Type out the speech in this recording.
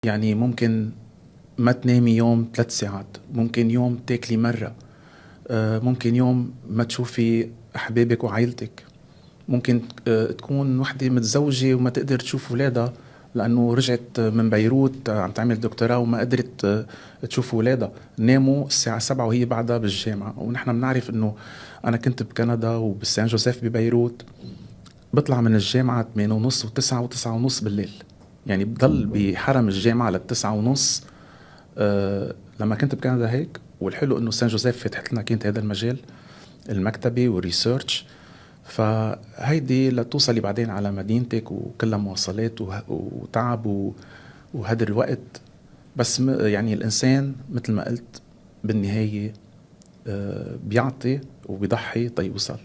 يعني ممكن ما تنامي يوم 3 ساعات، ممكن يوم تاكلي مرة، ممكن يوم ما تشوفي أحبابك وعائلتك، ممكن تكون وحدة متزوجة وما تقدر تشوف ولادها لأنه رجعت من بيروت عم تعمل دكتوراه وما قدرت تشوف ولادها، ناموا الساعة 7 وهي بعدها بالجامعة. ونحن بنعرف إنه أنا كنت بكندا وبسان جوزيف ببيروت، بطلع من الجامعة 8 ونص و9 و9 ونص بالليل، يعني بضل بحرم الجامعة للتسعة ونص. لما كنت بكندا هيك. والحلو انه سان جوزيف فتحت لنا كانت هذا المجال المكتبي والريسيرش، فهيدي لتوصلي بعدين على مدينتك وكلها مواصلات وتعب وهدر الوقت. بس يعني الإنسان مثل ما قلت بالنهاية بيعطي وبيضحي طيوصل.